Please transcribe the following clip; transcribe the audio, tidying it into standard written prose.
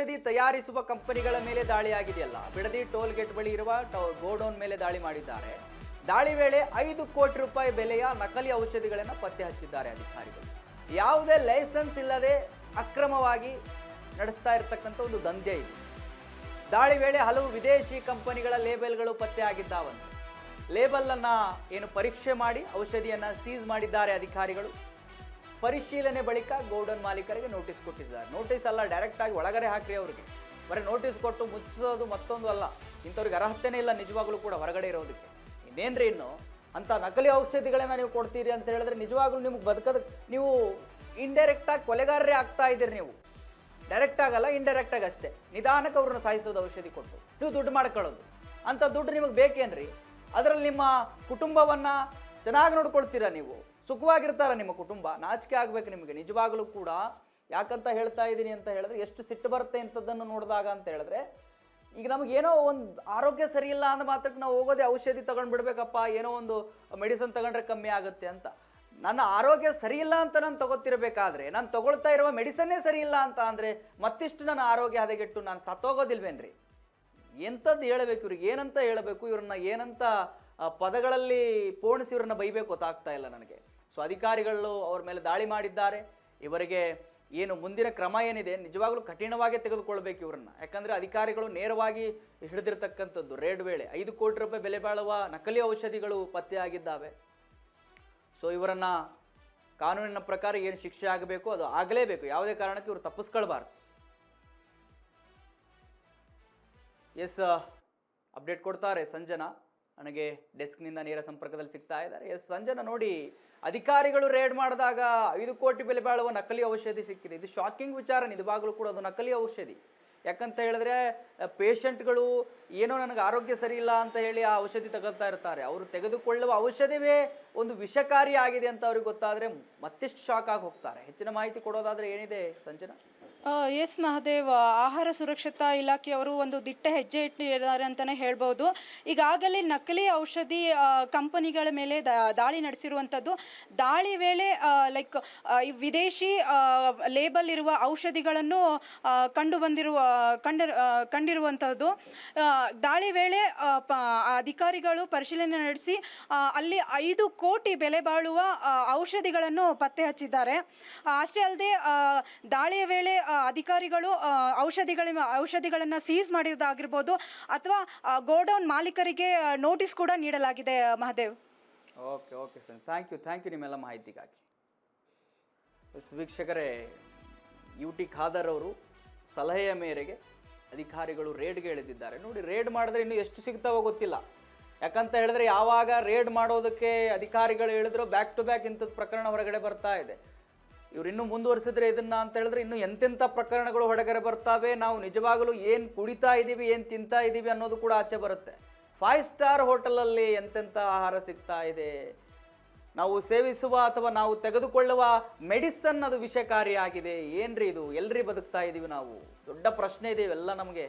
ಔಷಧಿ ತಯಾರಿಸುವ ಕಂಪನಿಗಳ ಮೇಲೆ ದಾಳಿಯಾಗಿದೆಯಲ್ಲ, ಬಿಡದಿ ಟೋಲ್ ಗೇಟ್ ಬಳಿ ಇರುವ ಗೋಡೌನ್ ಮೇಲೆ ದಾಳಿ ಮಾಡಿದ್ದಾರೆ. ದಾಳಿ ವೇಳೆ 5 ಕೋಟಿ ರೂಪಾಯಿ ಬೆಲೆಯ ನಕಲಿ ಔಷಧಿಗಳನ್ನು ಪತ್ತೆ ಹಚ್ಚಿದ್ದಾರೆ ಅಧಿಕಾರಿಗಳು. ಯಾವುದೇ ಲೈಸೆನ್ಸ್ ಇಲ್ಲದೆ ಅಕ್ರಮವಾಗಿ ನಡೆಸ್ತಾ ಇರತಕ್ಕಂಥ ಒಂದು ದಂಧೆ ಇದೆ. ದಾಳಿ ವೇಳೆ ಹಲವು ವಿದೇಶಿ ಕಂಪನಿಗಳ ಲೇಬಲ್ಗಳು ಪತ್ತೆ ಆಗಿದ್ದಾವಂತೆ. ಲೇಬಲನ್ನು ಏನು ಪರೀಕ್ಷೆ ಮಾಡಿ ಔಷಧಿಯನ್ನು ಸೀಸ್ ಮಾಡಿದ್ದಾರೆ ಅಧಿಕಾರಿಗಳು. ಪರಿಶೀಲನೆ ಬಳಿಕ ಗೋಡೌನ್ ಮಾಲೀಕರಿಗೆ ನೋಟಿಸ್ ಕೊಟ್ಟಿದ್ದಾರೆ. ನೋಟಿಸ್ ಅಲ್ಲ, ಡೈರೆಕ್ಟಾಗಿ ಒಳಗಡೆ ಹಾಕ್ರಿ ಅವರಿಗೆ. ಬರೀ ನೋಟಿಸ್ ಕೊಟ್ಟು ಮುಚ್ಚಿಸೋದು ಮತ್ತೊಂದು ಅಲ್ಲ. ಇಂಥವ್ರಿಗೆ ಅರ್ಹತೆನೇ ಇಲ್ಲ ನಿಜವಾಗ್ಲೂ ಕೂಡ ಹೊರಗಡೆ ಇರೋದಕ್ಕೆ. ಇನ್ನೇನ್ರಿ ಇನ್ನು ಅಂಥ ನಕಲಿ ಔಷಧಿಗಳನ್ನ ನೀವು ಕೊಡ್ತೀರಿ ಅಂತ ಹೇಳಿದ್ರೆ ನಿಜವಾಗ್ಲೂ ನಿಮ್ಗೆ ನೀವು ಇಂಡೈರೆಕ್ಟಾಗಿ ಕೊಲೆಗಾರರೇ ಆಗ್ತಾ ಇದ್ದೀರಿ. ನೀವು ಡೈರೆಕ್ಟ್ ಆಗಲ್ಲ, ಇಂಡೈರೆಕ್ಟಾಗಿ ಅಷ್ಟೇ. ನಿಧಾನಕ್ಕೆ ಅವ್ರನ್ನ ಸಾಯಿಸೋದು ಔಷಧಿ ಕೊಟ್ಟು ನೀವು ದುಡ್ಡು ಮಾಡ್ಕೊಳ್ಳೋದು. ಅಂಥ ದುಡ್ಡು ನಿಮಗೆ ಬೇಕೇನ್ರಿ? ಅದರಲ್ಲಿ ನಿಮ್ಮ ಕುಟುಂಬವನ್ನು ಚೆನ್ನಾಗಿ ನೋಡ್ಕೊಳ್ತೀರಾ, ನೀವು ಸುಖವಾಗಿರ್ತಾರ ನಿಮ್ಮ ಕುಟುಂಬ? ನಾಚಿಕೆ ಆಗಬೇಕು ನಿಮಗೆ ನಿಜವಾಗಲೂ ಕೂಡ. ಯಾಕಂತ ಹೇಳ್ತಾ ಇದ್ದೀನಿ ಅಂತ ಹೇಳಿದ್ರೆ, ಎಷ್ಟು ಸಿಟ್ಟು ಬರುತ್ತೆ ಇಂಥದ್ದನ್ನು ನೋಡಿದಾಗ ಅಂತ ಹೇಳಿದ್ರೆ. ಈಗ ನಮಗೇನೋ ಒಂದು ಆರೋಗ್ಯ ಸರಿ ಇಲ್ಲ ಅಂದ ಮಾತ್ರಕ್ಕೆ ನಾವು ಹೋಗೋದೇ ಔಷಧಿ ತೊಗೊಂಡು ಬಿಡಬೇಕಪ್ಪ, ಏನೋ ಒಂದು ಮೆಡಿಸಿನ್ ತಗೊಂಡ್ರೆ ಕಮ್ಮಿ ಆಗುತ್ತೆ ಅಂತ. ನನ್ನ ಆರೋಗ್ಯ ಸರಿ ಇಲ್ಲ ಅಂತ ನಾನು ತೊಗೊತಿರ್ಬೇಕಾದ್ರೆ, ನಾನು ತೊಗೊಳ್ತಾ ಇರುವ ಮೆಡಿಸನ್ನೇ ಸರಿ ಇಲ್ಲ ಅಂತ ಅಂದರೆ ಮತ್ತಿಷ್ಟು ನನ್ನ ಆರೋಗ್ಯ ಹದಗೆಟ್ಟು ನಾನು ಸತ್ತೋಗೋದಿಲ್ವೇನ್ರಿ? ಎಂಥದ್ದು ಹೇಳಬೇಕು ಇವ್ರಿಗೆ? ಏನಂತ ಹೇಳಬೇಕು ಇವ್ರನ್ನ? ಏನಂತ ಪದಗಳಲ್ಲಿ ಪೋಣಿಸಿ ಇವ್ರನ್ನ ಬೈಬೇಕು ಗೊತ್ತಾಗ್ತಾ ಇಲ್ಲ ನನಗೆ. ಸೊ ಅಧಿಕಾರಿಗಳು ಅವ್ರ ಮೇಲೆ ದಾಳಿ ಮಾಡಿದ್ದಾರೆ. ಇವರಿಗೆ ಏನು ಮುಂದಿನ ಕ್ರಮ ಏನಿದೆ ನಿಜವಾಗ್ಲೂ ಕಠಿಣವಾಗಿ ತೆಗೆದುಕೊಳ್ಬೇಕು ಇವ್ರನ್ನ. ಯಾಕಂದರೆ ಅಧಿಕಾರಿಗಳು ನೇರವಾಗಿ ಹಿಡಿದಿರ್ತಕ್ಕಂಥದ್ದು ರೇಡ್ ವೇಳೆ 5 ಕೋಟಿ ರೂಪಾಯಿ ಬೆಲೆ ಬಾಳುವ ನಕಲಿ ಔಷಧಿಗಳು ಪತ್ತೆಯಾಗಿದ್ದಾವೆ. ಸೊ ಇವರನ್ನು ಕಾನೂನಿನ ಪ್ರಕಾರ ಏನು ಶಿಕ್ಷೆ ಆಗಬೇಕು ಅದು ಆಗಲೇಬೇಕು. ಯಾವುದೇ ಕಾರಣಕ್ಕೆ ಇವರು ತಪ್ಪಿಸ್ಕೊಳ್ಬಾರ್ದು. ಎಸ್, ಅಪ್ಡೇಟ್ ಕೊಡ್ತಾರೆ ಸಂಜನಾ. ನನಗೆ ಡೆಸ್ಕ್ನಿಂದ ನೇರ ಸಂಪರ್ಕದಲ್ಲಿ ಸಿಗ್ತಾ ಇದ್ದಾರೆ. ಎಸ್ ಸಂಜನಾ, ನೋಡಿ, ಅಧಿಕಾರಿಗಳು ರೇಡ್ ಮಾಡಿದಾಗ 5 ಕೋಟಿ ಬೆಲೆ ಬಾಳುವ ನಕಲಿ ಔಷಧಿ ಸಿಕ್ಕಿದೆ. ಇದು ಶಾಕಿಂಗ್ ವಿಚಾರ. ನಿಜವಾಗ್ಲೂ ಕೂಡ ಅದು ನಕಲಿ ಔಷಧಿ. ಯಾಕಂತ ಹೇಳಿದ್ರೆ ಪೇಷಂಟ್ಗಳು ಏನೋ ನನಗೆ ಆರೋಗ್ಯ ಸರಿ ಇಲ್ಲ ಅಂತ ಹೇಳಿ ಆ ಔಷಧಿ ತಗೊಳ್ತಾ ಇರ್ತಾರೆ. ಅವರು ತೆಗೆದುಕೊಳ್ಳುವ ಔಷಧಿವೇ ಒಂದು ವಿಷಕಾರಿ ಆಗಿದೆ ಅಂತ ಅವ್ರಿಗೆ ಗೊತ್ತಾದರೆ ಮತ್ತಿಷ್ಟು ಶಾಕ್ ಆಗಿ ಹೋಗ್ತಾರೆ. ಹೆಚ್ಚಿನ ಮಾಹಿತಿ ಕೊಡೋದಾದರೆ ಏನಿದೆ ಸಂಜನಾ? ಎಸ್ ಮಹದೇವ್, ಆಹಾರ ಸುರಕ್ಷತಾ ಇಲಾಖೆಯವರು ಒಂದು ದಿಟ್ಟ ಹೆಜ್ಜೆ ಇಟ್ಟಿದ್ದಾರೆ ಅಂತಲೇ ಹೇಳ್ಬೋದು. ಈಗಾಗಲೇ ನಕಲಿ ಔಷಧಿ ಕಂಪನಿಗಳ ಮೇಲೆ ದಾಳಿ ನಡೆಸಿರುವಂಥದ್ದು. ದಾಳಿ ವೇಳೆ ವಿದೇಶಿ ಲೇಬಲ್ ಇರುವ ಔಷಧಿಗಳನ್ನು ಕಂಡಿರುವಂಥದ್ದು. ದಾಳಿ ವೇಳೆ ಅಧಿಕಾರಿಗಳು ಪರಿಶೀಲನೆ ನಡೆಸಿ ಅಲ್ಲಿ 5 ಕೋಟಿ ಬೆಲೆ ಬಾಳುವ ಔಷಧಿಗಳನ್ನು ಪತ್ತೆ ಹಚ್ಚಿದ್ದಾರೆ. ಅಷ್ಟೇ ಅಲ್ಲದೆ ದಾಳಿಯ ವೇಳೆ ಅಧಿಕಾರಿಗಳು ಔಷಧಿಗಳನ್ನು ಸೀಸ್ ಮಾಡಿರೋದಾಗಿರ್ಬೋದು ಅಥವಾ ಗೋಡೌನ್ ಮಾಲೀಕರಿಗೆ ನೋಟಿಸ್ ಕೂಡ ನೀಡಲಾಗಿದೆ Mahadev. Okay okay sir, thank you ನಿಮ್ಮೆಲ್ಲ ಮಾಹಿತಿಗಾಗಿ. ವೀಕ್ಷಕರೇ, UT ಖಾದರ್ ಅವರು ಸಲಹೆಯ ಮೇರೆಗೆ ಅಧಿಕಾರಿಗಳು ರೇಡ್ಗೆ ಇಳಿದಿದ್ದಾರೆ. ನೋಡಿ, ರೇಡ್ ಮಾಡಿದ್ರೆ ಇನ್ನೂ ಎಷ್ಟು ಸಿಗ್ತಾವೋ ಗೊತ್ತಿಲ್ಲ. ಯಾಕಂತ ಹೇಳಿದ್ರೆ ಯಾವಾಗ ರೇಡ್ ಮಾಡೋದಕ್ಕೆ ಅಧಿಕಾರಿಗಳು ಹೇಳಿದ್ರು ಬ್ಯಾಕ್ ಟು ಬ್ಯಾಕ್ ಇಂಥದ್ದು ಪ್ರಕರಣ ಹೊರಗಡೆ ಬರ್ತಾ ಇದೆ. ಇವ್ರು ಇನ್ನೂ ಮುಂದುವರಿಸಿದ್ರೆ ಇದನ್ನು ಅಂತ ಹೇಳಿದ್ರೆ ಇನ್ನೂ ಎಂತೆಂಥ ಪ್ರಕರಣಗಳು ಹೊರಗಡೆ ಬರ್ತಾವೆ. ನಾವು ನಿಜವಾಗಲೂ ಏನು ಕುಡಿತಾ ಇದ್ದೀವಿ, ಏನು ತಿಂತಾ ಇದ್ದೀವಿ ಅನ್ನೋದು ಕೂಡ ಆಚೆ ಬರುತ್ತೆ. 5 ಸ್ಟಾರ್ ಹೋಟೆಲಲ್ಲಿ ಎಂತೆಂಥ ಆಹಾರ ಸಿಗ್ತಾ ಇದೆ. ನಾವು ಸೇವಿಸುವ ಅಥವಾ ನಾವು ತೆಗೆದುಕೊಳ್ಳುವ ಮೆಡಿಸನ್ ಅದು ವಿಷಕಾರಿಯಾಗಿದೆ. ಏನ್ರಿ ಇದು? ಎಲ್ರಿ ಬದುಕ್ತಾ ಇದ್ದೀವಿ ನಾವು? ದೊಡ್ಡ ಪ್ರಶ್ನೆ ಇದೆ ಇವೆಲ್ಲ ನಮಗೆ.